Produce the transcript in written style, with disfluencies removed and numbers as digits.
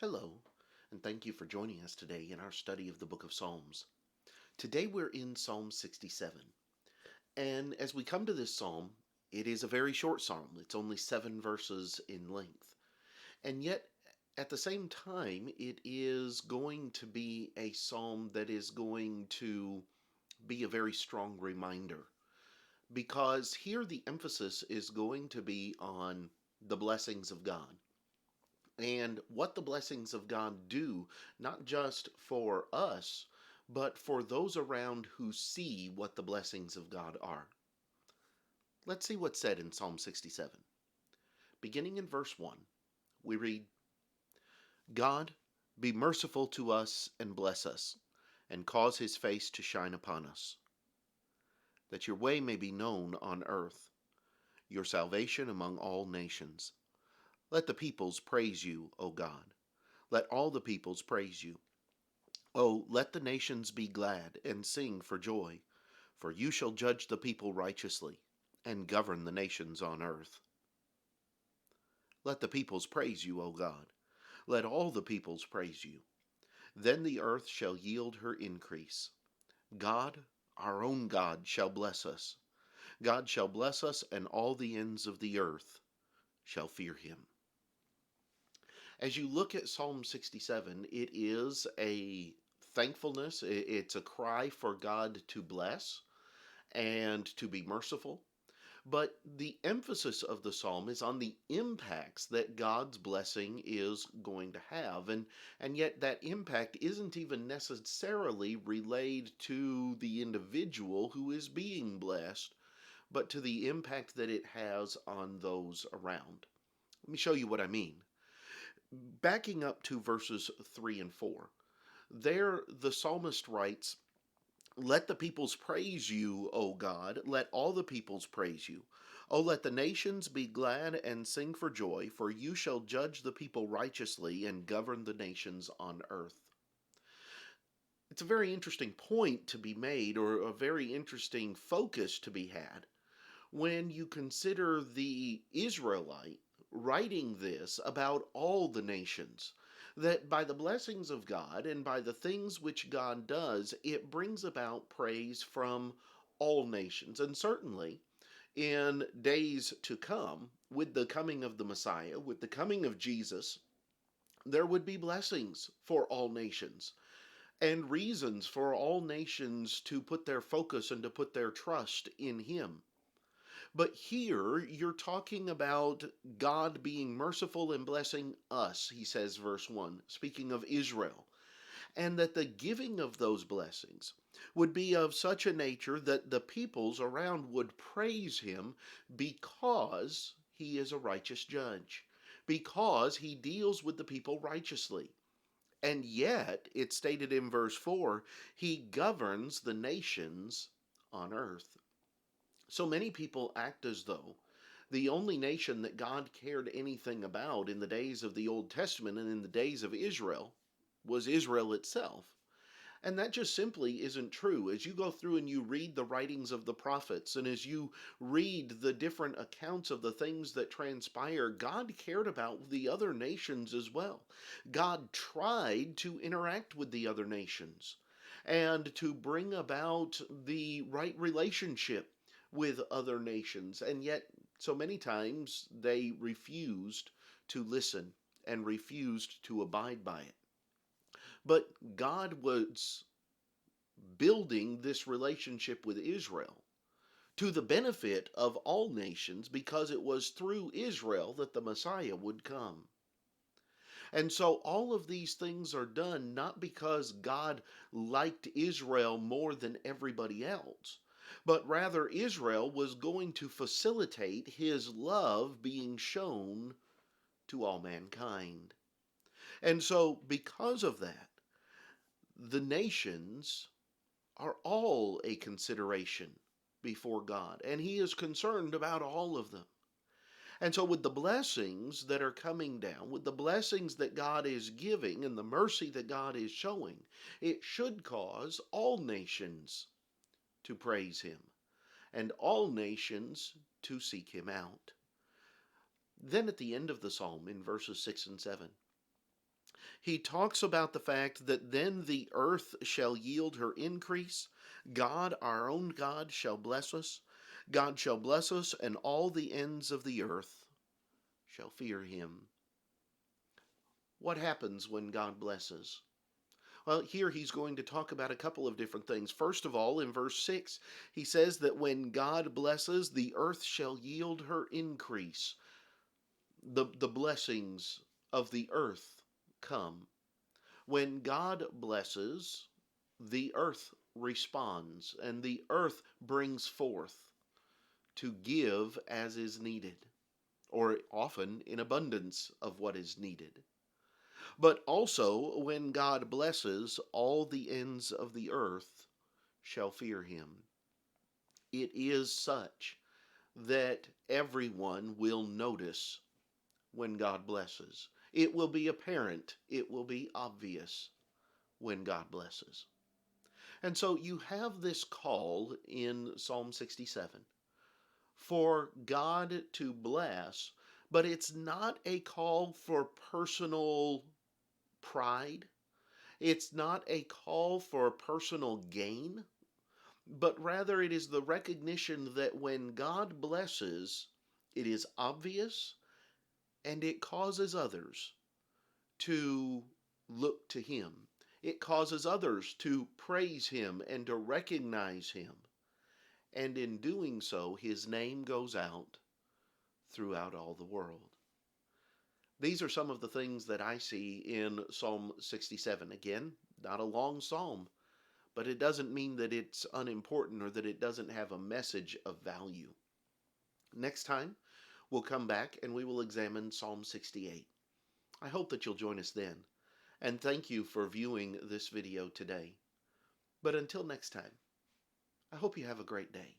Hello, and thank you for joining us today in our study of the book of Psalms. Today we're in Psalm 67. And as we come to this psalm, it is a very short psalm. It's only 7 verses in length. And yet, at the same time, it is going to be a psalm that is going to be a very strong reminder. Because here the emphasis is going to be on the blessings of God and what the blessings of God do, not just for us, but for those around who see what the blessings of God are. Let's see what's said in Psalm 67. Beginning in verse 1, we read, God, be merciful to us and bless us, and cause his face to shine upon us, that your way may be known on earth, your salvation among all nations. Let the peoples praise you, O God. Let all the peoples praise you. Oh, let the nations be glad and sing for joy, for you shall judge the people righteously and govern the nations on earth. Let the peoples praise you, O God. Let all the peoples praise you. Then the earth shall yield her increase. God, our own God, shall bless us. God shall bless us, and all the ends of the earth shall fear him. As you look at Psalm 67, it is a thankfulness, it's a cry for God to bless and to be merciful. But the emphasis of the psalm is on the impacts that God's blessing is going to have. And yet that impact isn't even necessarily relayed to the individual who is being blessed, but to the impact that it has on those around. Let me show you what I mean. Backing up to verses 3 and 4, there the psalmist writes, let the peoples praise you, O God. Let all the peoples praise you. O let the nations be glad and sing for joy, for you shall judge the people righteously and govern the nations on earth. It's a very interesting point to be made, or a very interesting focus to be had, when you consider the Israelite writing this about all the nations, that by the blessings of God and by the things which God does, it brings about praise from all nations. And certainly in days to come, with the coming of the Messiah, with the coming of Jesus, there would be blessings for all nations and reasons for all nations to put their focus and to put their trust in Him. But here you're talking about God being merciful and blessing us, he says, verse 1, speaking of Israel, and that the giving of those blessings would be of such a nature that the peoples around would praise him because he is a righteous judge, because he deals with the people righteously. And yet, it's stated in verse 4, he governs the nations on earth. So many people act as though the only nation that God cared anything about in the days of the Old Testament and in the days of Israel was Israel itself. And that just simply isn't true. As you go through and you read the writings of the prophets, and as you read the different accounts of the things that transpire, God cared about the other nations as well. God tried to interact with the other nations and to bring about the right relationship with other nations. And yet, so many times, they refused to listen and refused to abide by it. But God was building this relationship with Israel to the benefit of all nations, because it was through Israel that the Messiah would come. And so all of these things are done not because God liked Israel more than everybody else, but rather Israel was going to facilitate his love being shown to all mankind. And so because of that, the nations are all a consideration before God, and he is concerned about all of them. And so, with the blessings that are coming down, with the blessings that God is giving, and the mercy that God is showing, it should cause all nations to praise him, and all nations to seek him out. Then, at the end of the psalm, in verses 6 and 7, He talks about the fact that then the earth shall yield her increase. God, our own God, shall bless us. God shall bless us, and all the ends of the earth shall fear him. What happens when God blesses? Well, here he's going to talk about a couple of different things. First of all, in verse 6, he says that when God blesses, the earth shall yield her increase. The blessings of the earth come. When God blesses, the earth responds, and the earth brings forth to give as is needed, or often in abundance of what is needed. But also, when God blesses, all the ends of the earth shall fear him. It is such that everyone will notice when God blesses. It will be apparent, it will be obvious when God blesses. And so you have this call in Psalm 67 for God to bless, but it's not a call for personal pride. It's not a call for personal gain, but rather it is the recognition that when God blesses, it is obvious and it causes others to look to him. It causes others to praise him and to recognize him. And in doing so, his name goes out throughout all the world. These are some of the things that I see in Psalm 67. Again, not a long psalm, but it doesn't mean that it's unimportant or that it doesn't have a message of value. Next time, we'll come back and we will examine Psalm 68. I hope that you'll join us then, and thank you for viewing this video today. But until next time, I hope you have a great day.